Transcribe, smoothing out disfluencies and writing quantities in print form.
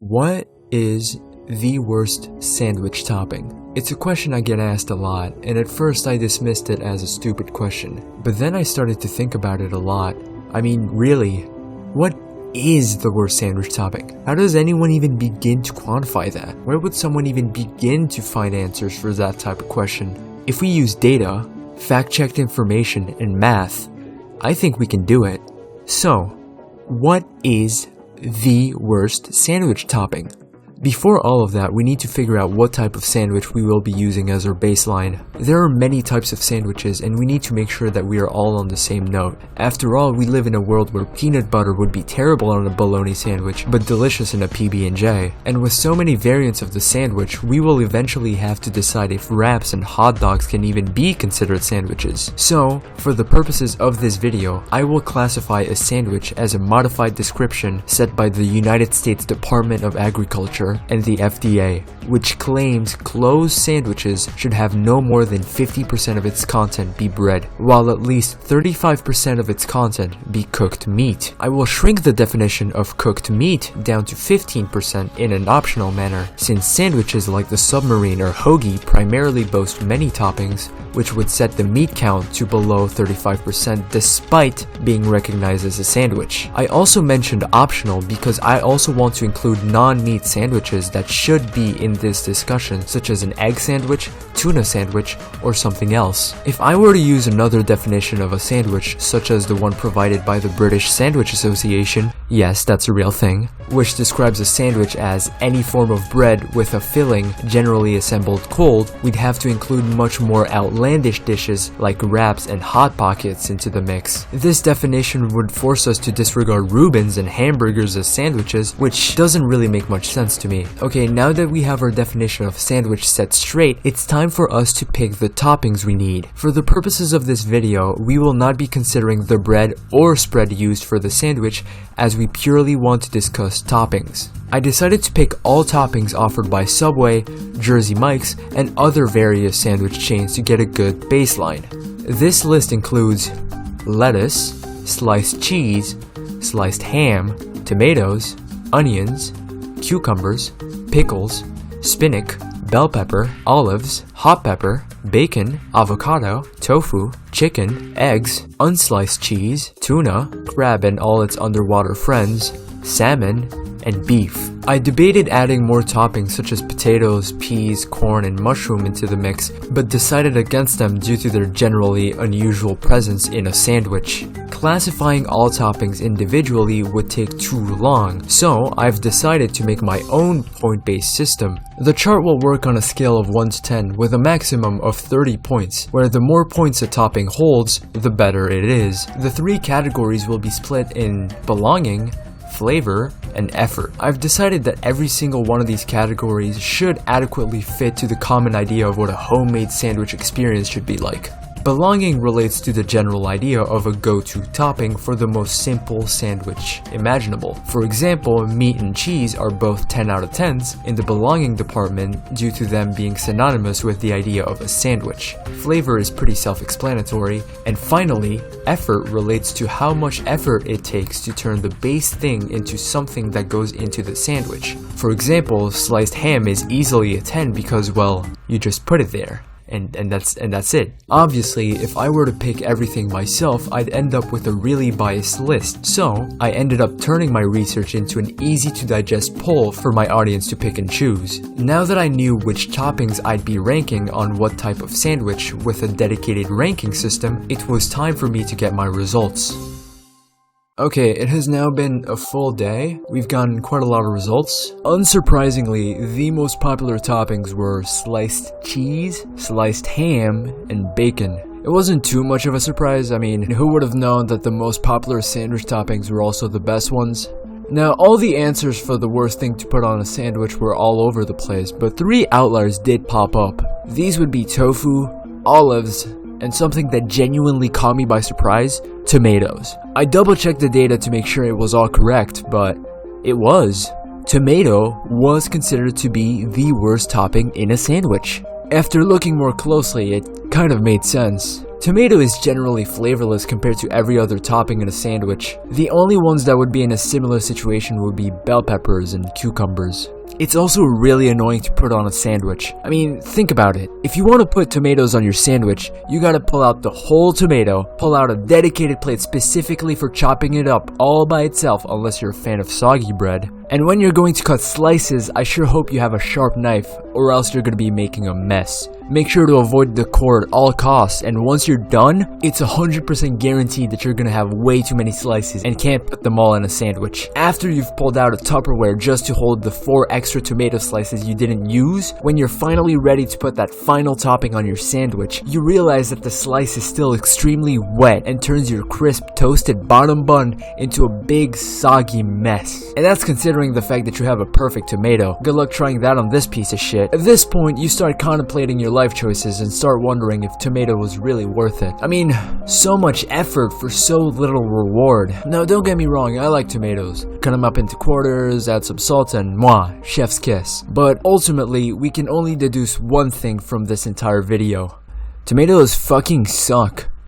What is the worst sandwich topping? It's a question I get asked a lot, and at first I dismissed it as a stupid question. But then I started to think about it a lot. I mean, really, what is the worst sandwich topping? How does anyone even begin to quantify that? Where would someone even begin to find answers for that type of question? If we use data, fact-checked information, and math, I think we can do it. So, what is the worst sandwich topping? Before all of that, we need to figure out what type of sandwich we will be using as our baseline. There are many types of sandwiches, and we need to make sure that we are all on the same note. After all, we live in a world where peanut butter would be terrible on a bologna sandwich, but delicious in a PB&J. And with so many variants of the sandwich, we will eventually have to decide if wraps and hot dogs can even be considered sandwiches. So, for the purposes of this video, I will classify a sandwich as a modified description set by the United States Department of Agriculture and the FDA, which claims closed sandwiches should have no more than 50% of its content be bread, while at least 35% of its content be cooked meat. I will shrink the definition of cooked meat down to 15% in an optional manner, since sandwiches like the Submarine or Hoagie primarily boast many toppings, which would set the meat count to below 35% despite being recognized as a sandwich. I also mentioned optional because I also want to include non-meat sandwiches that should be in this discussion, such as an egg sandwich, tuna sandwich, or something else. If I were to use another definition of a sandwich, such as the one provided by the British Sandwich Association, yes, that's a real thing, which describes a sandwich as any form of bread with a filling generally assembled cold, we'd have to include much more outlandish dishes like wraps and hot pockets into the mix. This definition would force us to disregard Reubens and hamburgers as sandwiches, which doesn't really make much sense to me. Okay, now that we have our definition of sandwich set straight, it's time for us to pick the toppings we need. For the purposes of this video, we will not be considering the bread or spread used for the sandwich, as we purely want to discuss toppings. I decided to pick all toppings offered by Subway, Jersey Mike's, and other various sandwich chains to get a good baseline. This list includes lettuce, sliced cheese, sliced ham, tomatoes, onions, cucumbers, pickles, spinach, bell pepper, olives, hot pepper, bacon, avocado, tofu, chicken, eggs, unsliced cheese, tuna, crab and all its underwater friends, salmon, and beef. I debated adding more toppings such as potatoes, peas, corn, and mushroom into the mix, but decided against them due to their generally unusual presence in a sandwich. Classifying all toppings individually would take too long, so I've decided to make my own point-based system. The chart will work on a scale of 1 to 10 with a maximum of 30 points, where the more points a topping holds, the better it is. The three categories will be split in belonging, flavor, and effort. I've decided that every single one of these categories should adequately fit to the common idea of what a homemade sandwich experience should be like. Belonging relates to the general idea of a go-to topping for the most simple sandwich imaginable. For example, meat and cheese are both 10 out of 10s in the belonging department due to them being synonymous with the idea of a sandwich. Flavor is pretty self-explanatory. And finally, effort relates to how much effort it takes to turn the base thing into something that goes into the sandwich. For example, sliced ham is easily a 10 because, well, you just put it there. And that's it. Obviously, if I were to pick everything myself, I'd end up with a really biased list. So, I ended up turning my research into an easy to digest poll for my audience to pick and choose. Now that I knew which toppings I'd be ranking on what type of sandwich with a dedicated ranking system, it was time for me to get my results. Okay, it has now been a full day. We've gotten quite a lot of results. Unsurprisingly, the most popular toppings were sliced cheese, sliced ham, and bacon. It wasn't too much of a surprise. I mean, who would have known that the most popular sandwich toppings were also the best ones? Now, all the answers for the worst thing to put on a sandwich were all over the place, but 3 outliers did pop up. These would be tofu, olives, and something that genuinely caught me by surprise, tomatoes. I double-checked the data to make sure it was all correct, but it was. Tomato was considered to be the worst topping in a sandwich. After looking more closely, it kind of made sense. Tomato is generally flavorless compared to every other topping in a sandwich. The only ones that would be in a similar situation would be bell peppers and cucumbers. It's also really annoying to put on a sandwich. I mean, think about it. If you want to put tomatoes on your sandwich, you gotta pull out the whole tomato, pull out a dedicated plate specifically for chopping it up all by itself unless you're a fan of soggy bread. And when you're going to cut slices, I sure hope you have a sharp knife, or else you're gonna be making a mess. Make sure to avoid the core at all costs, and once you're done, it's 100% guaranteed that you're gonna have way too many slices and can't put them all in a sandwich. After you've pulled out a Tupperware just to hold the 4 extra tomato slices you didn't use, when you're finally ready to put that final topping on your sandwich, you realize that the slice is still extremely wet and turns your crisp, toasted bottom bun into a big, soggy mess. And that's considering the fact that you have a perfect tomato. Good luck trying that on this piece of shit. At this point, you start contemplating your life choices and start wondering if tomato was really worth it. I mean, so much effort for so little reward. Now, don't get me wrong, I like tomatoes. Cut them up into quarters, add some salt, and mwah, chef's kiss. But ultimately, we can only deduce one thing from this entire video. Tomatoes fucking suck.